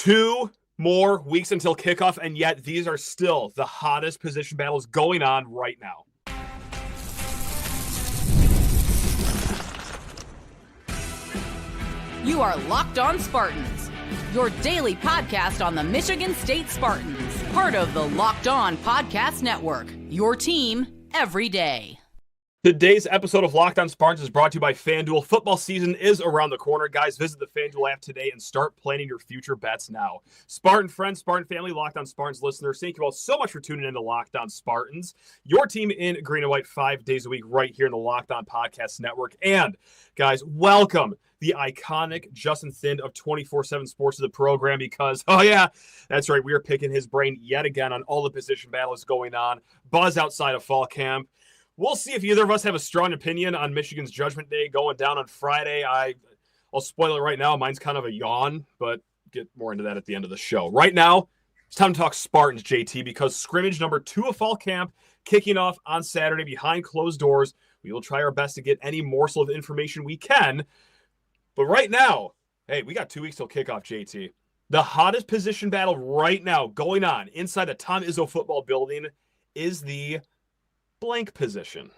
2 more weeks until kickoff, and yet these are still the hottest position battles going on right now. You are Locked On Spartans, your daily podcast on the Michigan State Spartans, part of the Locked On Podcast Network, your team every day. Today's episode of Locked On Spartans is brought to you by FanDuel. Football season is around the corner. Guys, visit the FanDuel app today and start planning your future bets now. Spartan friends, Spartan family, Locked On Spartans listeners, thank you all so much for tuning in to Locked On Spartans, your team in green and white 5 days a week right here in the Locked On Podcast Network. And, guys, welcome the iconic Justin Thind of 24/7 Sports to the program because, oh yeah, that's right, we are picking his brain yet again on all the position battles going on. Buzz outside of fall camp. We'll see if either of us have a strong opinion on Michigan's Judgment Day going down on Friday. I'll spoil it right now. Mine's kind of a yawn, but get more into that at the end of the show. Right now, it's time to talk Spartans, JT, because scrimmage number 2 of fall camp kicking off on Saturday behind closed doors. We will try our best to get any morsel of information we can. But right now, hey, we got 2 weeks till kickoff, JT. The hottest position battle right now going on inside the Tom Izzo football building is the blank position.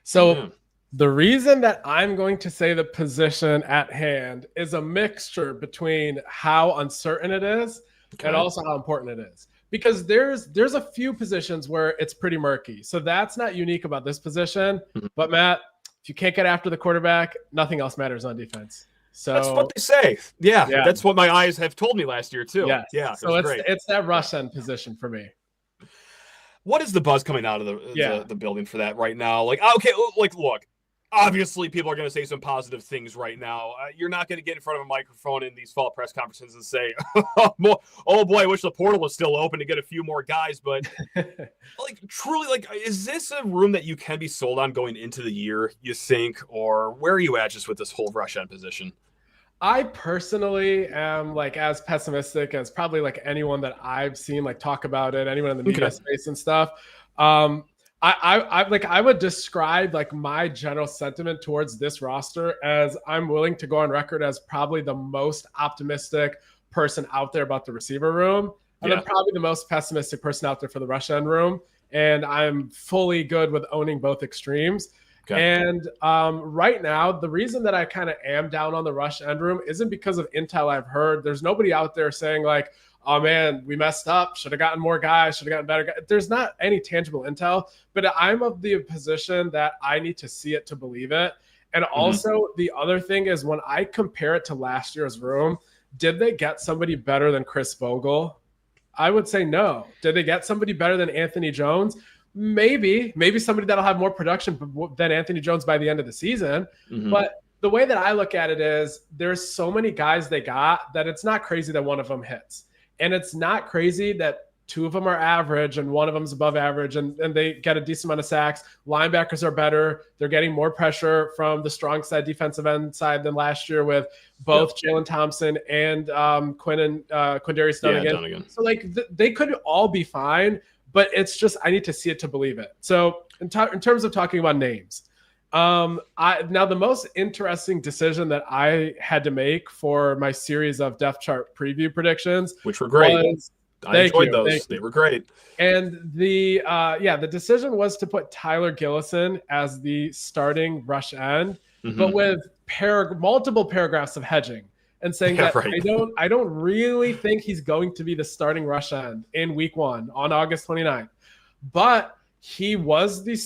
So the reason that I'm going to say the position at hand is a mixture between how uncertain it is and also how important it is. Because there's a few positions where it's pretty murky. So that's not unique about this position. But Matt, if you can't get after the quarterback, nothing else matters on defense. So that's what they say. Yeah, that's what my eyes have told me last year too. Yeah. So it's that rush end position for me. What is the buzz coming out of the building for that right now? Like, okay, look, obviously people are going to say some positive things right now. You're not going to get in front of a microphone in these fall press conferences and say, oh boy, I wish the portal was still open to get a few more guys. But truly, is this a room that you can be sold on going into the year, you think? Or where are you at just with this whole rush end position? I personally am as pessimistic as probably anyone that I've seen talk about it, anyone in the media space and stuff. I would describe my general sentiment towards this roster as I'm willing to go on record as probably the most optimistic person out there about the receiver room. And then probably the most pessimistic person out there for the rush end room. And I'm fully good with owning both extremes. And right now, the reason that I kind of am down on the rush end room isn't because of intel I've heard. There's nobody out there saying oh man, we messed up, should have gotten more guys, should have gotten better guys. There's not any tangible intel, but I'm of the position that I need to see it to believe it. And also the other thing is when I compare it to last year's room, did they get somebody better than Chris Vogel? I would say no. Did they get somebody better than Anthony Jones? Maybe somebody that'll have more production than Anthony Jones by the end of the season. But the way that I look at it is there's so many guys they got that it's not crazy that one of them hits. And it's not crazy that 2 of them are average and 1 of them's above average and they get a decent amount of sacks. Linebackers are better. They're getting more pressure from the strong side, defensive end side than last year with both Jalen Thompson and Quindarius Dunnigan. So they could all be fine. But it's just I need to see it to believe it. So in terms of talking about names, now the most interesting decision that I had to make for my series of depth chart preview predictions, which were great, I enjoyed those. They were great. And the decision was to put Tyler Gillison as the starting rush end, but with multiple paragraphs of hedging. And saying I don't really think he's going to be the starting rush end in week 1 on August 29th. But he was the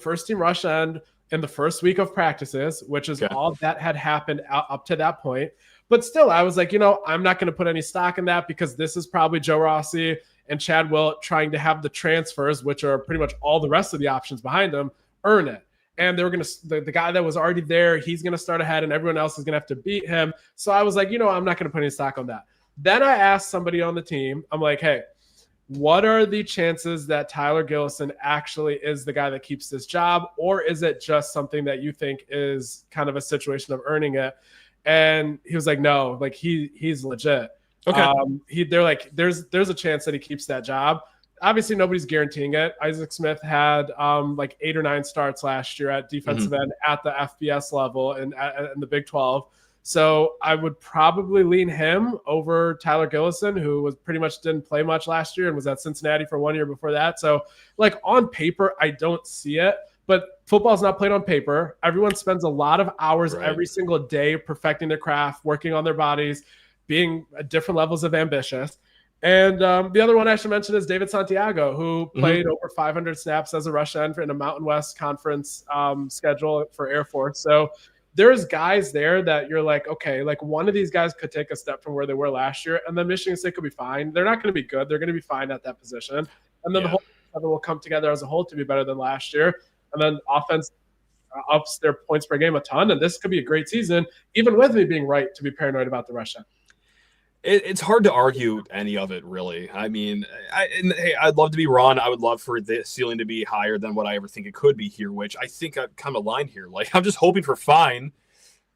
first team rush end in the first week of practices, which is all that had happened up to that point. But still, I was I'm not going to put any stock in that because this is probably Joe Rossi and Chad Wilt trying to have the transfers, which are pretty much all the rest of the options behind them, earn it. And they were going to, the guy that was already there, he's going to start ahead and everyone else is going to have to beat him. So I was I'm not going to put any stock on that. Then I asked somebody on the team, I'm like, hey, what are the chances that Tyler Gillison actually is the guy that keeps this job? Or is it just something that you think is kind of a situation of earning it? And he was like, no, he's legit. Okay. They're like, there's a chance that he keeps that job. Obviously, nobody's guaranteeing it. Isaac Smith had 8 or 9 starts last year at defensive end at the FBS level and in the Big 12. So I would probably lean him over Tyler Gillison, who was pretty much didn't play much last year and was at Cincinnati for 1 year before that. So like on paper, I don't see it, but football's not played on paper. Everyone spends a lot of hours every single day perfecting their craft, working on their bodies, being at different levels of ambitious. And the other one I should mention is David Santiago, who played over 500 snaps as a rush end in a Mountain West Conference schedule for Air Force. So there's guys there that you're like, okay, like one of these guys could take a step from where they were last year, and then Michigan State could be fine. They're not going to be good. They're going to be fine at that position. And then the whole seven will come together as a whole to be better than last year. And then offense ups their points per game a ton. And this could be a great season, even with me being right to be paranoid about the rush end. It's hard to argue any of it, really. I mean, hey, I'd love to be wrong. I would love for the ceiling to be higher than what I ever think it could be here, which I think I'm kind of aligned here. Like, I'm just hoping for fine.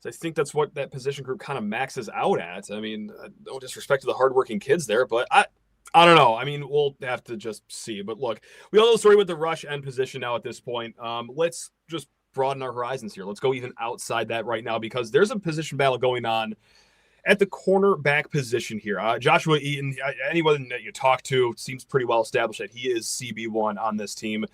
I think that's what that position group kind of maxes out at. I mean, no disrespect to the hardworking kids there, but I don't know. I mean, we'll have to just see. But look, we all know the story with the rush end position now at this point. Let's just broaden our horizons here. Let's go even outside that right now, because there's a position battle going on at the cornerback position here. Joshua Eaton, anyone that you talk to seems pretty well established that he is CB1 on this team.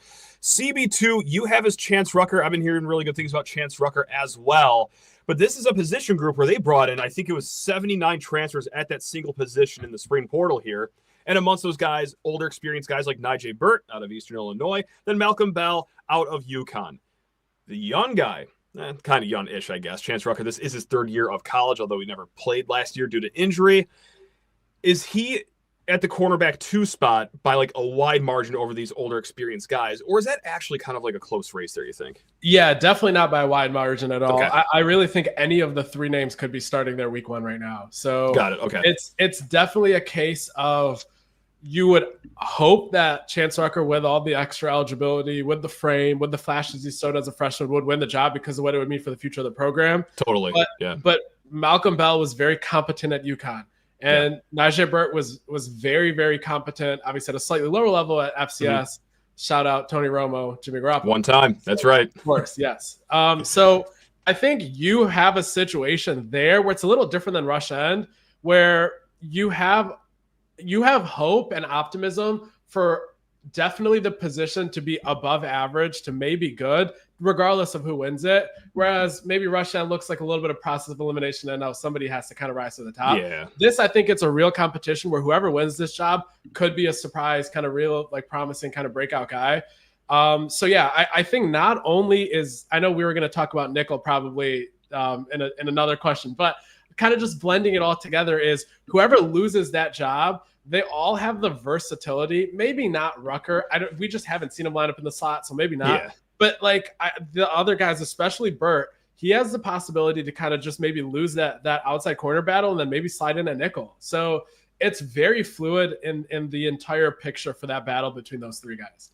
CB2, you have his Chance Rucker. I've been hearing really good things about Chance Rucker as well. But this is a position group where they brought in, I think it was 79 transfers at that single position in the spring portal here. And amongst those guys, older experienced guys like Nijay Burt out of Eastern Illinois, then Malcolm Bell out of UConn. The young guy, kind of young-ish, I guess, Chance Rucker, this is his third year of college, although he never played last year due to injury. Is he at the cornerback 2 spot by like a wide margin over these older experienced guys, or is that actually kind of like a close race there, you think? Yeah, definitely not by a wide margin at all. Okay. I really think any of the 3 names could be starting their week 1 right now. So got it. Okay. It's definitely a case of you would hope that Chance Rucker, with all the extra eligibility, with the frame, with the flashes he showed as a freshman, would win the job because of what it would mean for the future of the program. Totally. But Malcolm Bell was very competent at UConn. And Nijay Burt was very, very competent, obviously at a slightly lower level at FCS. Shout out Tony Romo, Jimmy Garoppolo. One time. That's right. Of course, yes. So I think you have a situation there where it's a little different than rush end, where you have hope and optimism for definitely the position to be above average to maybe good, regardless of who wins it. Whereas maybe rush end looks like a little bit of process of elimination, and now somebody has to kind of rise to the top. Yeah. This, I think it's a real competition where whoever wins this job could be a surprise, kind of real, like promising kind of breakout guy. So yeah, I think not only is, I know we were going to talk about nickel probably in another question, but kind of just blending it all together is whoever loses that job, they all have the versatility. Maybe not Rucker. We just haven't seen him line up in the slot, so maybe not. Yeah. But like the other guys, especially Burt, he has the possibility to kind of just maybe lose that outside corner battle and then maybe slide in a nickel. So it's very fluid in the entire picture for that battle between those 3 guys.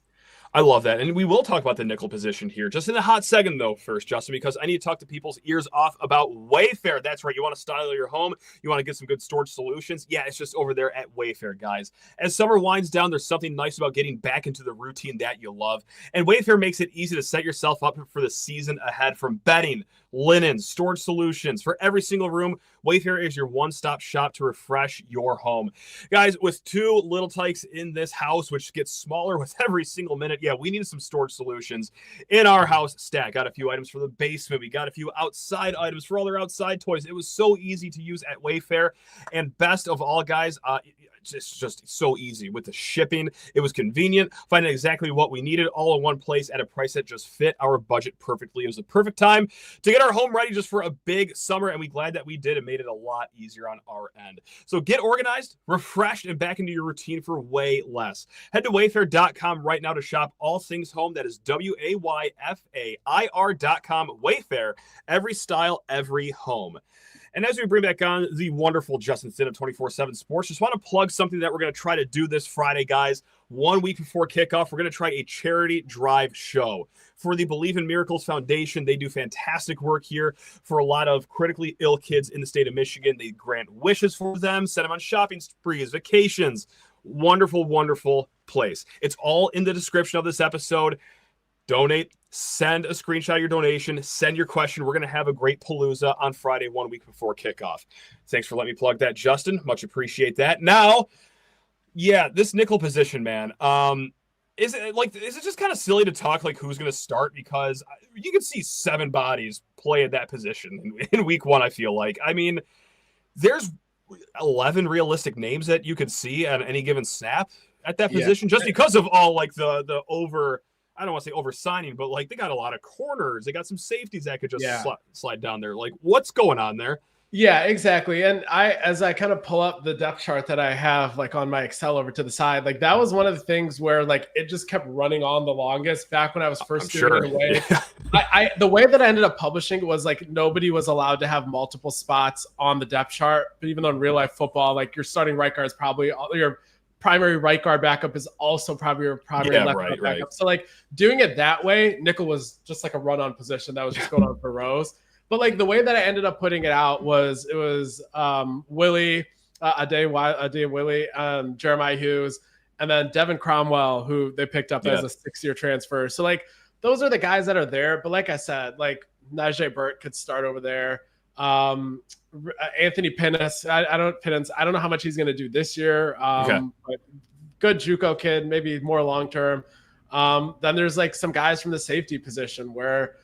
I love that. And we will talk about the nickel position here just in a hot second, though, first, Justin, because I need to talk to people's ears off about Wayfair. That's right. You want to style your home? You want to get some good storage solutions? Yeah, it's just over there at Wayfair, guys. As summer winds down, there's something nice about getting back into the routine that you love. And Wayfair makes it easy to set yourself up for the season ahead, from bedding, linen, storage solutions. For every single room, Wayfair is your one-stop shop to refresh your home. Guys, with 2 little tykes in this house, which gets smaller with every single minute, yeah, we needed some storage solutions in our house stack. Got a few items for the basement. We got a few outside items for all their outside toys. It was so easy to use at Wayfair. And best of all, guys, it's just so easy with the shipping. It was convenient, finding exactly what we needed all in one place at a price that just fit our budget perfectly. It was the perfect time to get our home ready just for a big summer, and we're glad that we did. It made it a lot easier on our end. So get organized, refreshed, and back into your routine for way less. Head to wayfair.com right now to shop all things home. That is WAYFAIR.com. Wayfair, every style, every home. And as we bring back on the wonderful Justin Thin of 24/7 Sports, just want to plug something that we're going to try to do this Friday, guys. 1 week before kickoff, we're going to try a charity drive show for the Believe in Miracles Foundation. They do fantastic work here for a lot of critically ill kids in the state of Michigan. They grant wishes for them, send them on shopping sprees, vacations. Wonderful, wonderful place. It's all in the description of this episode. Donate, Send a screenshot of your donation. Send your question. We're going to have a great palooza on Friday, 1 week before kickoff. Thanks for letting me plug that, Justin. Much appreciate that. Now, yeah, this nickel position, man. Is it just kind of silly to talk like who's going to start, because you can see 7 bodies play at that position in week 1, I feel like. I mean, there's 11 realistic names that you could see at any given snap at that position, just because of all like the over, I don't want to say over signing, but like they got a lot of corners. They got some safeties that could just slide down there. Like, what's going on there? Yeah, exactly. And as I kind of pull up the depth chart that I have like on my Excel over to the side, like that was one of the things where like it just kept running on the longest back when I was first doing it away. The way that I ended up publishing it was like nobody was allowed to have multiple spots on the depth chart. But even though in real life football, like your starting right guard is probably your primary right guard backup is also probably your primary left guard backup. So like doing it that way, nickel was just like a run on position that was just going on for rows. But like the way that I ended up putting it out was Willie, Ade Willie, Jeremiah Hughes, and then Devin Cromwell, who they picked up as a 6-year transfer. So like those are the guys that are there. But like I said, like Najee Burt could start over there. Anthony Pinnis, I don't know how much he's going to do this year. But good JUCO kid, maybe more long term. Then there's like some guys from the safety position where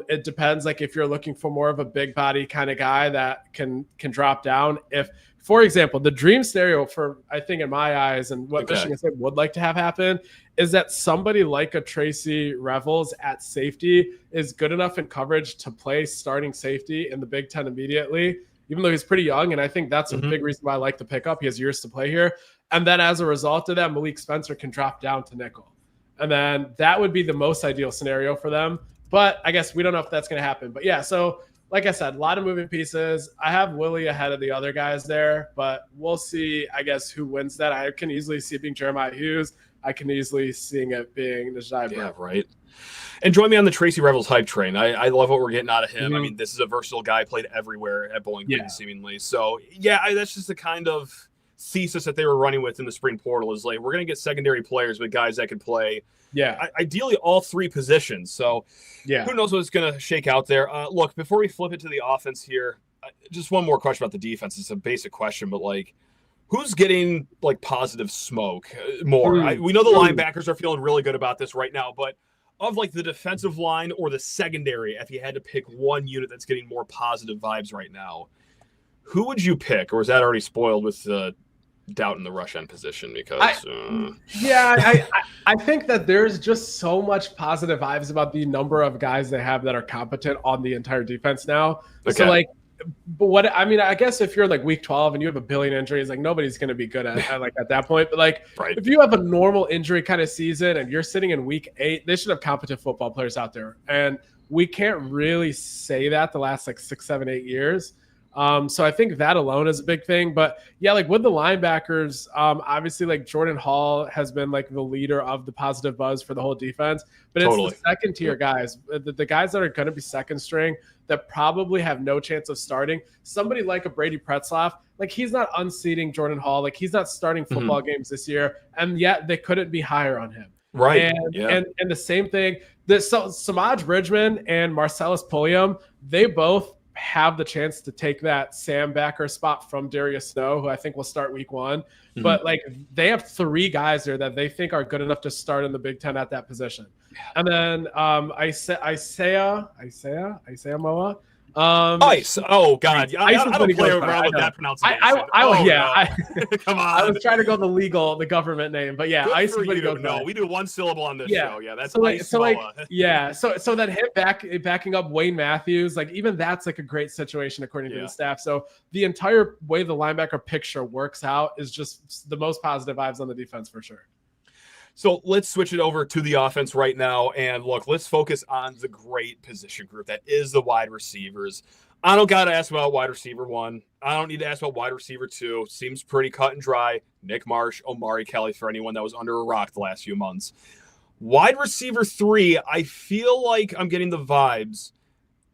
it depends. Like if you're looking for more of a big body kind of guy that can drop down. If, for example, the dream scenario for, I think in my eyes, and what Michigan State would like to have happen is that somebody like a Tracy Revels at safety is good enough in coverage to play starting safety in the Big Ten immediately, even though he's pretty young. And I think that's a big reason why I like the pickup. He has years to play here. And then as a result of that, Malik Spencer can drop down to nickel. And then that would be the most ideal scenario for them. But I guess we don't know if that's going to happen. But yeah, so like I said, a lot of moving pieces. I have Willie ahead of the other guys there, but we'll see, I guess, who wins that. I can easily see it being Jeremiah Hughes. I can easily seeing it being Najee Burt. Yeah, right. And join me on the Tracy Revels hype train. I love what we're getting out of him. I mean, this is a versatile guy, played everywhere at Bowling Green, seemingly. So, yeah, that's just the kind of thesis that they were running with in the spring portal is like, we're going to get secondary players with guys that can play ideally all 3 positions. So who knows what's going to shake out there. Look, before we flip it to the offense here, just one more question about the defense. It's a basic question, but like, who's getting like positive smoke more? We know the linebackers are feeling really good about this right now, but of like the defensive line or the secondary, if you had to pick one unit that's getting more positive vibes right now, who would you pick? Or is that already spoiled with the doubt in the rush end position? Because I think that there's just so much positive vibes about the number of guys they have that are competent on the entire defense now. So like, but what I mean, I guess if you're like week 12 and you have a billion injuries, like nobody's going to be good at like at that point. But like, if you have a normal injury kind of season and you're sitting in week 8, they should have competent football players out there. And we can't really say that the last like 6, 7, 8 years. So I think that alone is a big thing. But yeah, like with the linebackers, obviously like Jordan Hall has been like the leader of the positive buzz for the whole defense, but it's the second tier guys, the guys that are going to be second string that probably have no chance of starting. Somebody like a Brady Pretzlaff, like he's not unseating Jordan Hall. Like he's not starting football games this year. And yet they couldn't be higher on him. Right. And the same thing, so Samaj Bridgman and Marcellus Pulliam, they both have the chance to take that Sam Backer spot from Darius Snow, who I think will start week 1. But like they have 3 guys there that they think are good enough to start in the Big Ten at that position. And then Isaiah Moa. Ice. Oh God. I don't play around with that pronunciation. Come on. I was trying to go the government name, but yeah, Ice is what No, we do one syllable on this show. Yeah, that's so that him backing up Wayne Matthews, like even that's like a great situation according to the staff. So the entire way the linebacker picture works out is just the most positive vibes on the defense for sure. So let's switch it over to the offense right now. And look, let's focus on the great position group that is the wide receivers. I don't got to ask about wide receiver 1. I don't need to ask about wide receiver 2. Seems pretty cut and dry. Nick Marsh, Omari Kelly for anyone that was under a rock the last few months. Wide receiver 3, I feel like I'm getting the vibes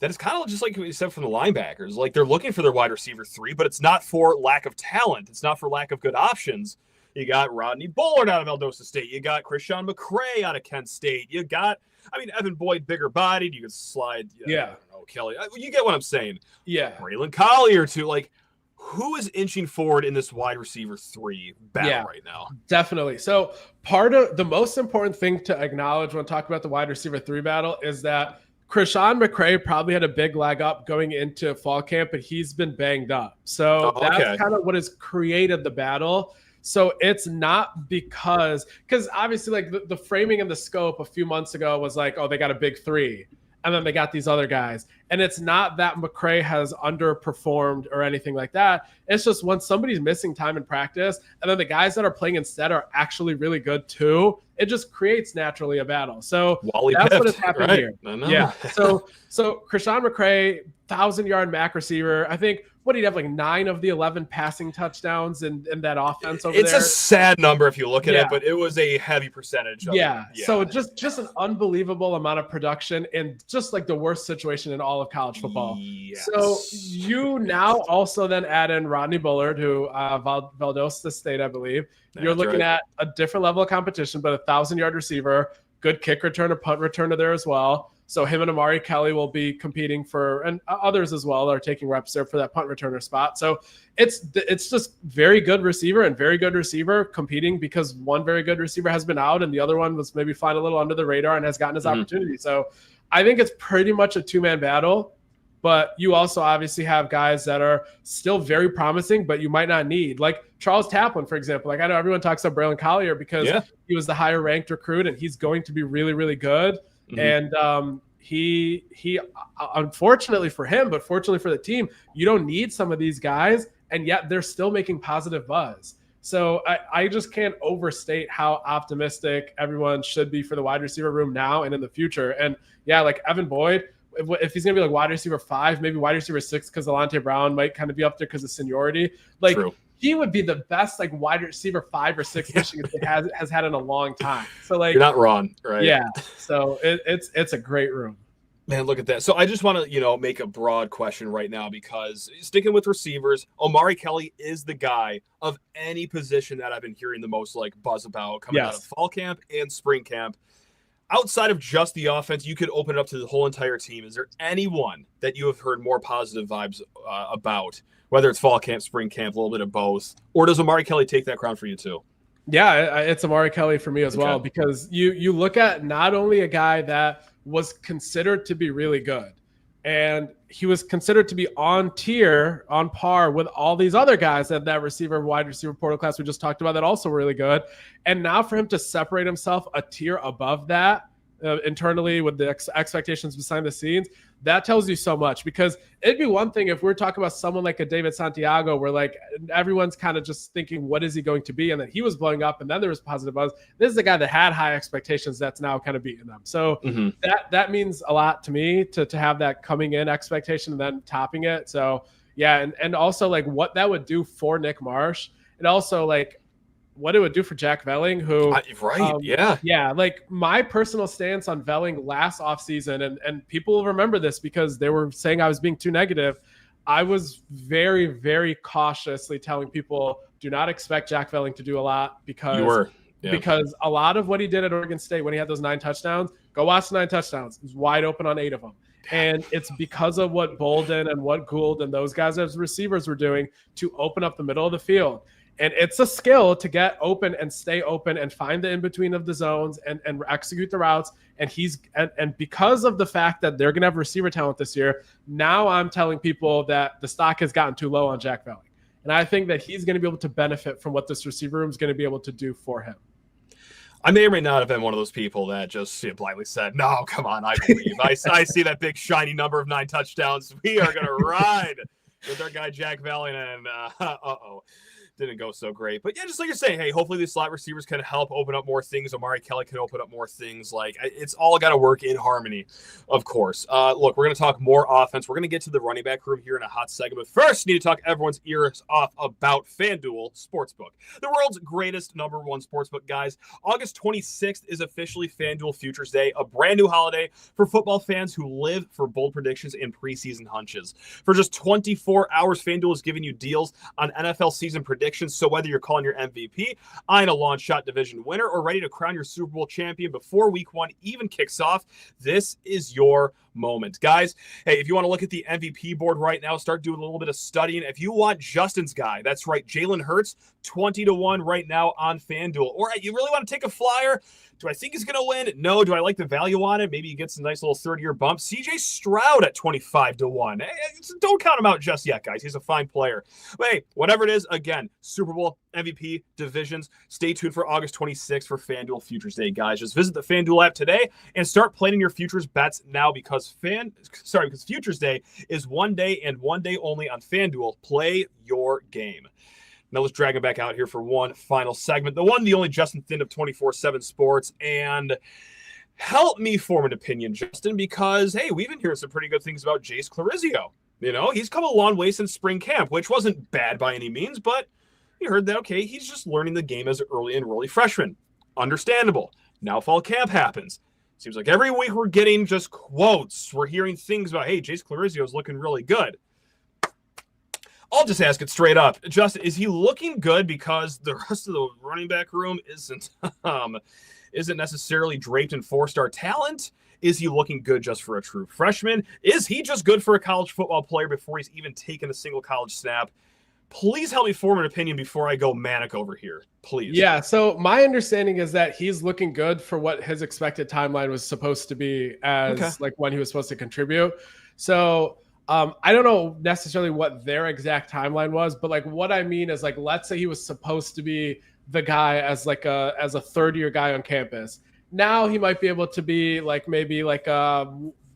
that it's kind of just like we said from the linebackers. Like they're looking for their wide receiver 3, but it's not for lack of talent. It's not for lack of good options. You got Rodney Bullard out of Valdosta State. You got Chrishon McCray out of Kent State. You got I mean, Evan Boyd, bigger bodied. You could slide. I don't know, Kelly. You get what I'm saying. Yeah. Braylon Collier, too. Like, who is inching forward in this wide receiver 3 battle right now? Definitely. So part of the most important thing to acknowledge when talking about the wide receiver 3 battle is that Chrishon McCray probably had a big leg up going into fall camp, but he's been banged up. So that's kind of what has created the battle. So it's not because obviously like the framing and the scope a few months ago was like, oh, they got a big 3. And then they got these other guys. And it's not that McCray has underperformed or anything like that. It's just when somebody's missing time in practice and then the guys that are playing instead are actually really good too, it just creates naturally a battle. So that's what has happened here. Yeah. So Chrishon McCray, 1,000-yard MAC receiver. I think, what did he have, like 9 of the 11 passing touchdowns in that offense over there? It's a sad number if you look at it, but it was a heavy percentage. So just an unbelievable amount of production in just like the worst situation in all of college football. Yes. So you now also then add in Rodney Bullard, who Valdosta State, I believe. You're looking at a different level of competition, but 1,000-yard receiver, good kick returner, punt returner there as well. So him and Amari Kelly will be competing for, and others as well are taking reps there for that punt returner spot. So it's just very good receiver and very good receiver competing because one very good receiver has been out and the other one was maybe flying a little under the radar and has gotten his opportunity. So I think it's pretty much a 2-man battle, but you also obviously have guys that are still very promising, but you might not need, like Charles Taplin, for example. Like I know everyone talks about Braylon Collier because he was the higher ranked recruit and he's going to be really, really good. And he unfortunately for him, but fortunately for the team, you don't need some of these guys, and yet they're still making positive buzz. So I just can't overstate how optimistic everyone should be for the wide receiver room now and in the future. And like Evan Boyd, if he's going to be like wide receiver 5, maybe wide receiver 6, because Alante Brown might kind of be up there because of seniority. Like he would be the best like wide receiver 5 or 6 Michigan State has had in a long time. So like you're not wrong, right? Yeah. So it's a great room. Man, look at that. So I just want to, make a broad question right now because sticking with receivers, Amari Kelly is the guy of any position that I've been hearing the most like buzz about coming out of fall camp and spring camp. Outside of just the offense, you could open it up to the whole entire team. Is there anyone that you have heard more positive vibes about, whether it's fall camp, spring camp, a little bit of both? Or does Amari Kelly take that crown for you too? Yeah, it's Amari Kelly for me as well, because you look at not only a guy that was considered to be really good, and he was considered to be on par with all these other guys that wide receiver portal class we just talked about that also were really good. And now for him to separate himself a tier above that internally with the expectations behind the scenes, that tells you so much. Because it'd be one thing if we're talking about someone like a David Santiago, where like everyone's kind of just thinking, what is he going to be? And then he was blowing up and then there was positive buzz. This is a guy that had high expectations that's now kind of beating them. So that means a lot to me to have that coming in expectation and then topping it. So yeah. And also like what that would do for Nick Marsh, and also like what it would do for Jack Velling, who like my personal stance on Velling last offseason, and people will remember this because they were saying I was being too negative. I was very, very cautiously telling people, do not expect Jack Velling to do a lot because a lot of what he did at Oregon State when he had those 9 touchdowns, go watch the 9 touchdowns. He was wide open on 8 of them. And it's because of what Bolden and what Gould and those guys as receivers were doing to open up the middle of the field. And it's a skill to get open and stay open and find the in-between of the zones and execute the routes. And because of the fact that they're going to have receiver talent this year, now I'm telling people that the stock has gotten too low on Jack Velling. And I think that he's going to be able to benefit from what this receiver room is going to be able to do for him. I may or may not have been one of those people that just blindly said, no, come on, I believe. I see that big shiny number of 9 touchdowns. We are going to ride with our guy Jack Velling, and didn't go so great. But yeah, just like you're saying, hey, hopefully these slot receivers can help open up more things. Amari Kelly can open up more things. Like, it's all got to work in harmony, of course. Look, we're going to talk more offense. We're going to get to the running back room here in a hot segment. But first, need to talk everyone's ears off about FanDuel Sportsbook, the world's greatest #1 sportsbook, guys. August 26th is officially FanDuel Futures Day, a brand new holiday for football fans who live for bold predictions and preseason hunches. For just 24 hours, FanDuel is giving you deals on NFL season predictions predictions. So whether you're calling your MVP, eyeing a long shot division winner, or ready to crown your Super Bowl champion before week 1 even kicks off, this is your moment. Guys, hey, if you want to look at the MVP board right now, start doing a little bit of studying. If you want Justin's guy, that's right, Jalen Hurts, 20-1 right now on FanDuel. Or you really want to take a flyer? Do I think he's going to win? No. Do I like the value on it? Maybe he gets a nice little third-year bump. CJ Stroud at 25-1. Hey, don't count him out just yet, guys. He's a fine player. But hey, whatever it is, again, Super Bowl, MVP, divisions. Stay tuned for August 26th for FanDuel Futures Day, guys. Just visit the FanDuel app today and start planning your futures bets now because Futures Day is one day and one day only on FanDuel. Play your game. Now let's drag it back out here for one final segment. The one, the only Justin Thind of 24/7 Sports. And help me form an opinion, Justin, because, hey, we've been hearing some pretty good things about Jace Clarizio. You know, he's come a long way since spring camp, which wasn't bad by any means, but you heard that, okay, he's just learning the game as an early enrollee freshman. Understandable. Now fall camp happens. Seems like every week we're getting just quotes. We're hearing things about, hey, Jace Clarizio is looking really good. I'll just ask it straight up. Justin, is he looking good because the rest of the running back room isn't necessarily draped in 4-star talent? Is he looking good just for a true freshman? Is he just good for a college football player before he's even taken a single college snap? Please help me form an opinion before I go manic over here. Please. Yeah, so my understanding is that he's looking good for what his expected timeline was supposed to be as like when he was supposed to contribute. So I don't know necessarily what their exact timeline was, but like what I mean is like, let's say he was supposed to be the guy as a third-year guy on campus. Now he might be able to be like maybe like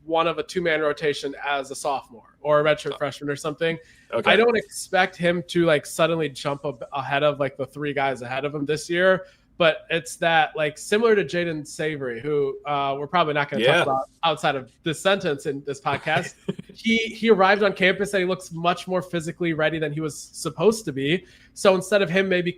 one of a 2-man rotation as a sophomore or a redshirt freshman or something. Okay. I don't expect him to like suddenly jump up ahead of like the 3 guys ahead of him this year. But it's that like similar to Jaden Savory, who we're probably not going to talk about outside of this sentence in this podcast. He arrived on campus and he looks much more physically ready than he was supposed to be. So instead of him maybe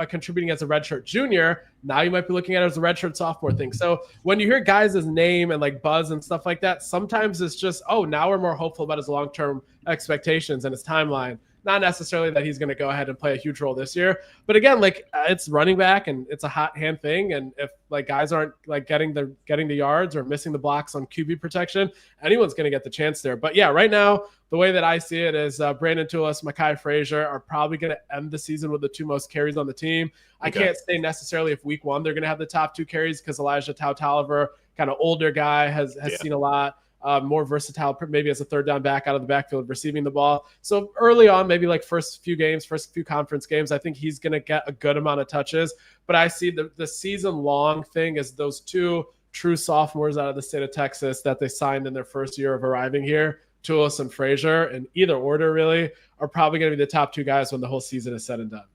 contributing as a redshirt junior, now you might be looking at it as a redshirt sophomore thing. So when you hear guys' name and like buzz and stuff like that, sometimes it's just, oh, now we're more hopeful about his long-term expectations and his timeline. Not necessarily that he's going to go ahead and play a huge role this year, but again, like it's running back and it's a hot hand thing. And if like guys aren't like getting the yards or missing the blocks on QB protection, anyone's going to get the chance there. But yeah, right now, the way that I see it is Brandon Toulis, Mekhi Frazier are probably going to end the season with the 2 most carries on the team. I can't say necessarily if week 1 they're going to have the top 2 carries because Elijah Tautalver, kind of older guy, has seen a lot. More versatile, maybe as a third down back out of the backfield, receiving the ball. So early on, maybe like first few conference games, I think he's going to get a good amount of touches. But I see the season-long thing is those 2 true sophomores out of the state of Texas that they signed in their first year of arriving here, Toulis and Frazier, in either order really, are probably going to be the top 2 guys when the whole season is said and done.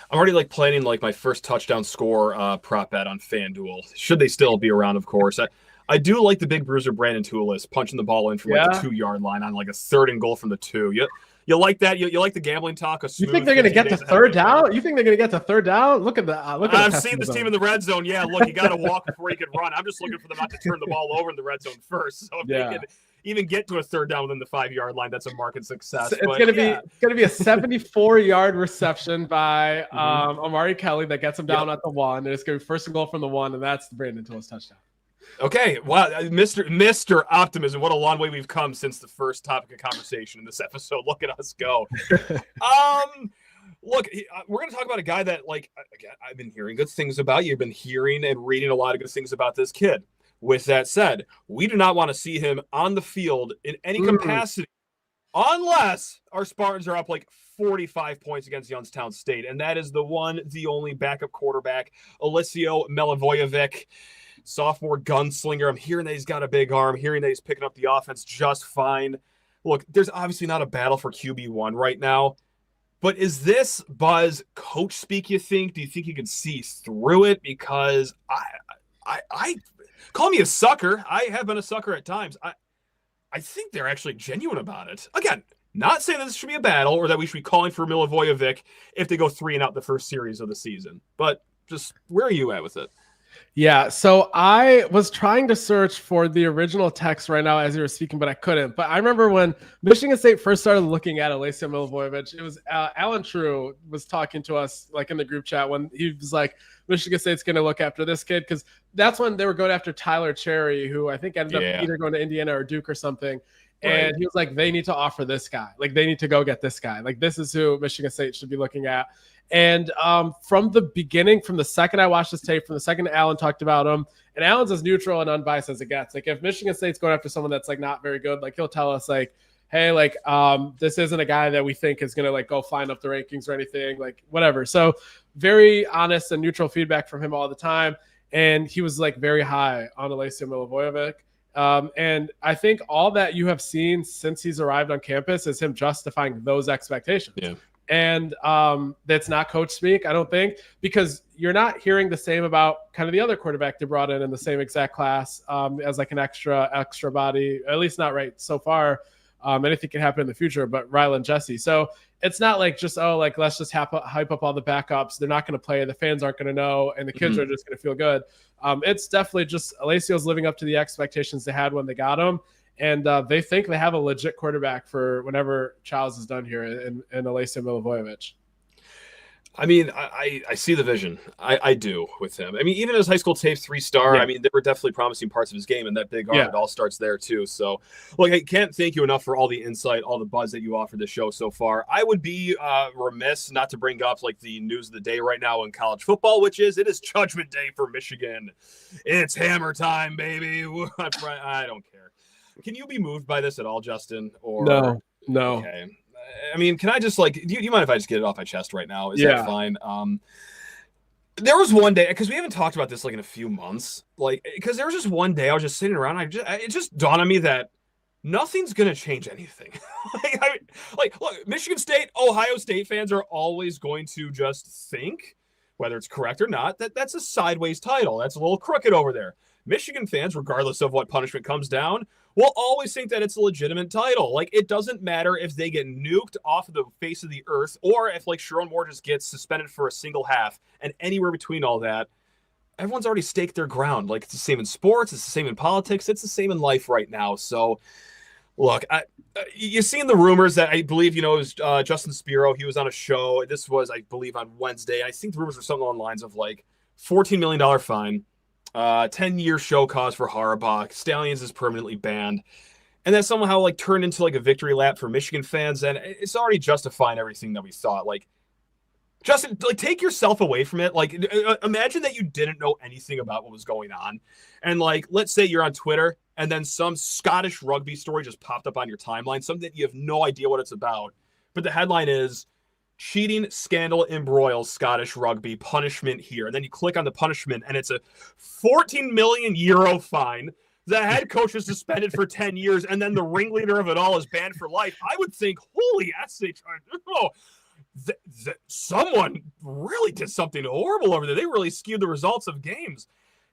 I'm already like planning like my first touchdown score prop bet on FanDuel. Should they still be around, of course. I do like the big bruiser Brandon Toulis punching the ball in from like the 2-yard line on like a 3rd and goal from the 2. You like that? You like the gambling talk? You think they're going to get to 3rd down? You think they're going to get to 3rd down? Look at that! I've seen this team in the red zone. Yeah, look, you got to walk before you can run. I'm just looking for them not to turn the ball over in the red zone first. So if they can even get to a 3rd down within the 5-yard line, that's a market success. It's going to be a 74-yard reception by Amari Kelly that gets him down at the 1. And it's going to be 1st and goal from the 1, and that's the Brandon Toulis touchdown. Okay, wow, Mr. Optimism. What a long way we've come since the first topic of conversation in this episode. Look at us go. Look, we're going to talk about a guy that, like, again, I've been hearing good things about. You've been hearing and reading a lot of good things about this kid. With that said, we do not want to see him on the field in any capacity unless our Spartans are up like 45 points against Youngstown State. And that is the one, the only backup quarterback, Alisio Milivojevic. Sophomore gunslinger. I'm hearing that he's got a big arm, hearing that he's picking up the offense just fine. Look, there's obviously not a battle for QB1 right now, but is this Buzz coach speak, you think? Do you think you can see through it? Because I call me a sucker. I have been a sucker at times. I think they're actually genuine about it. Again, not saying that this should be a battle or that we should be calling for Milivojevic if they go 3 and out the first series of the season, but just where are you at with it? Yeah, so I was trying to search for the original text right now as you were speaking, but I couldn't. But I remember when Michigan State first started looking at Alessio Milivojevic, it was Alan True was talking to us like in the group chat when he was like, Michigan State's going to look after this kid, because that's when they were going after Tyler Cherry, who I think ended up either going to Indiana or Duke or something. And he was like, they need to offer this guy. Like, they need to go get this guy. Like, this is who Michigan State should be looking at. And from the beginning, from the second I watched this tape, from the second Alan talked about him, and Alan's as neutral and unbiased as it gets. Like, if Michigan State's going after someone that's like not very good, like he'll tell us like, hey, like this isn't a guy that we think is gonna like go flying up the rankings or anything, like whatever. So very honest and neutral feedback from him all the time. And he was like very high on Alessio Milivojevic. And I think all that you have seen since he's arrived on campus is him justifying those expectations. Yeah. And that's not coach speak, I don't think, because you're not hearing the same about kind of the other quarterback they brought in the same exact class as like an extra body, at least not right so far. Anything can happen in the future, but Rylan Jesse. So it's not like just, like, let's just hype up all the backups. They're not going to play. The fans aren't going to know, and the kids are just going to feel good. It's definitely just Alessio's living up to the expectations they had when they got him. And they think they have a legit quarterback for whenever Childs is done here in Alessio Milivojevic. I mean, I see the vision. I do with him. I mean, even his high school tape 3-star, I mean, there were definitely promising parts of his game, and that big arm, it all starts there too. So, look, I can't thank you enough for all the insight, all the buzz that you offered the show so far. I would be remiss not to bring up like the news of the day right now in college football, which is it is Judgment Day for Michigan. It's hammer time, baby. I don't care. Can you be moved by this at all, Justin? Or no. Okay. I mean, can I just like, do you mind if I just get it off my chest right now? Is that fine? There was one day, because we haven't talked about this like in a few months, like, because there was just one day I was just sitting around. It just dawned on me that nothing's going to change anything. Look, Michigan State, Ohio State fans are always going to just think, whether it's correct or not, that's a sideways title. That's a little crooked over there. Michigan fans, regardless of what punishment comes down, will always think that it's a legitimate title. Like, it doesn't matter if they get nuked off of the face of the earth or if, like, Sharon Moore just gets suspended for a single half, and anywhere between all that, everyone's already staked their ground. Like, it's the same in sports. It's the same in politics. It's the same in life right now. So, look, you've seen the rumors that I believe, it was Justin Spiro. He was on a show. This was, I believe, on Wednesday. I think the rumors were something along the lines of, like, $14 million fine. 10-year show cause for Harbaugh. Stallions is permanently banned. And that somehow like turned into like a victory lap for Michigan fans. And it's already justifying everything that we thought. Like, Justin, like, take yourself away from it. Like, imagine that you didn't know anything about what was going on. And like, let's say you're on Twitter and then some Scottish rugby story just popped up on your timeline, something that you have no idea what it's about. But the headline is, cheating scandal embroils Scottish rugby, punishment here. And then you click on the punishment and it's a 14 million euro fine. The head coach is suspended for 10 years and then the ringleader of it all is banned for life. I would think, holy SH, someone really did something horrible over there. They really skewed the results of games.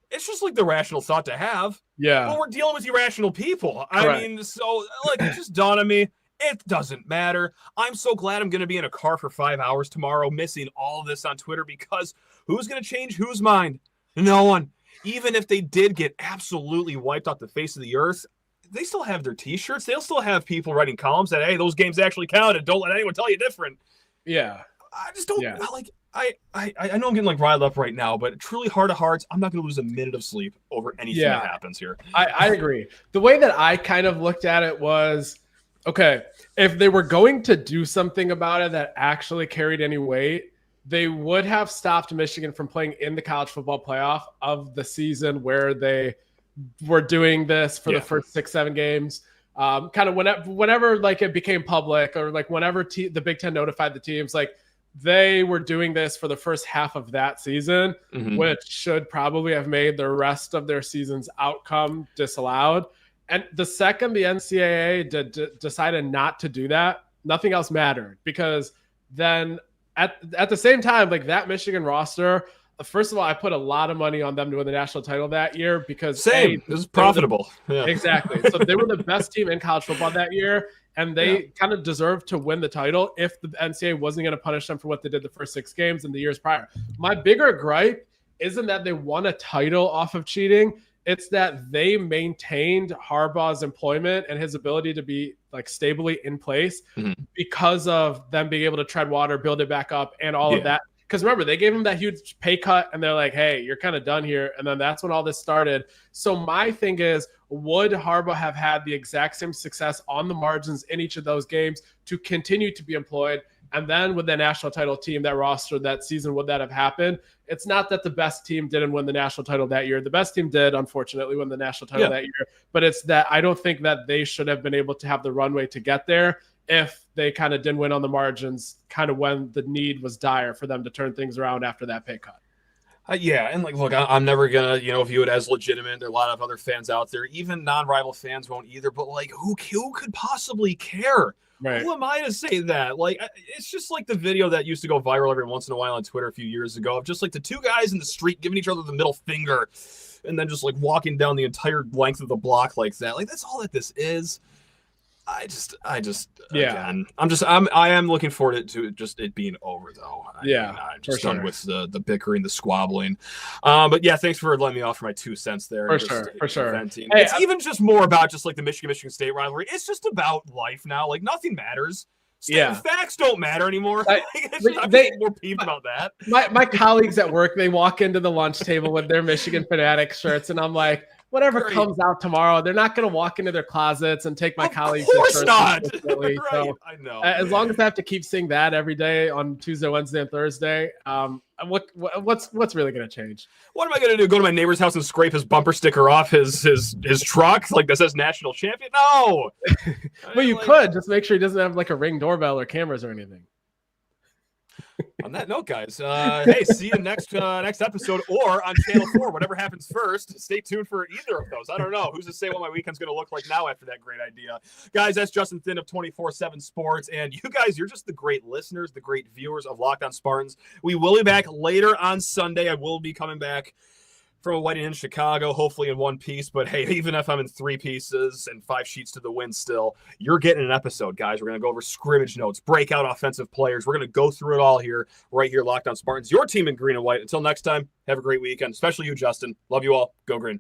It's just like the rational thought to have. Yeah. But we're dealing with irrational people. I mean, so like, it just dawned on me. It doesn't matter. I'm so glad I'm going to be in a car for 5 hours tomorrow, missing all of this on Twitter, because who's going to change whose mind? No one. Even if they did get absolutely wiped off the face of the earth, they still have their T-shirts. They'll still have people writing columns that, hey, those games actually counted. Don't let anyone tell you different. Yeah. I just don't like. I know I'm getting like riled up right now, but truly, heart of hearts, I'm not going to lose a minute of sleep over anything that happens here. I agree. The way that I kind of looked at it was, okay, if they were going to do something about it that actually carried any weight, they would have stopped Michigan from playing in the college football playoff of the season where they were doing this for the first 6-7 games. Kind of whenever like it became public, or like whenever the Big Ten notified the teams, like they were doing this for the first half of that season, which should probably have made the rest of their season's outcome disallowed. And the second the NCAA decided not to do that, nothing else mattered, because then at the same time, like that Michigan roster, first of all, I put a lot of money on them to win the national title that year because it was profitable. Exactly. So they were the best team in college football that year, and they kind of deserved to win the title if the NCAA wasn't going to punish them for what they did the first 6 games in the years prior. My bigger gripe isn't that they won a title off of cheating. It's that they maintained Harbaugh's employment and his ability to be like stably in place because of them being able to tread water, build it back up, and all of that. Because remember, they gave him that huge pay cut, and they're like, hey, you're kind of done here. And then that's when all this started. So my thing is, would Harbaugh have had the exact same success on the margins in each of those games to continue to be employed? And then with the national title team, that roster, that season, would that have happened? It's not that the best team didn't win the national title that year. The best team did, unfortunately, win the national title that year. But it's that I don't think that they should have been able to have the runway to get there if they kind of didn't win on the margins, kind of when the need was dire for them to turn things around after that pay cut. And like, look, I'm never gonna, view it as legitimate. There are a lot of other fans out there, even non-rival fans won't either. But like, who could possibly care? Right. Who am I to say that? Like, it's just like the video that used to go viral every once in a while on Twitter a few years ago of just like the two guys in the street giving each other the middle finger, and then just like walking down the entire length of the block like that. Like, that's all that this is. I again, I am looking forward to just it being over though. I'm just done with the bickering, the squabbling. But yeah, thanks for letting me off for my 2 cents there. For sure. Hey, it's even just more about just like the Michigan State rivalry. It's just about life now. Like, nothing matters. Facts don't matter anymore. I'm more peeved about that. My colleagues at work, they walk into the lunch table with their Michigan Fanatic shirts, and I'm like, whatever comes out tomorrow, they're not going to walk into their closets and take my colleagues. Of course not. Right, so, I know. As long as I have to keep seeing that every day on Tuesday, Wednesday, and Thursday, what's really going to change? What am I going to do? Go to my neighbor's house and scrape his bumper sticker off his truck like that says national champion? No. Well, you could just make sure he doesn't have like a Ring doorbell or cameras or anything. On that note, guys, hey, see you next episode or on Channel 4, whatever happens first. Stay tuned for either of those. I don't know. Who's to say what my weekend's going to look like now after that great idea? Guys, that's Justin Thin of 24/7 Sports. And you guys, you're just the great listeners, the great viewers of Locked On Spartans. We will be back later on Sunday. I will be coming back from a wedding in Chicago, hopefully in one piece. But hey, even if I'm in 3 pieces and 5 sheets to the wind still, you're getting an episode, guys. We're going to go over scrimmage notes, breakout offensive players. We're going to go through it all here, right here, Locked On Spartans, your team in green and white. Until next time, have a great weekend, especially you, Justin. Love you all. Go Green.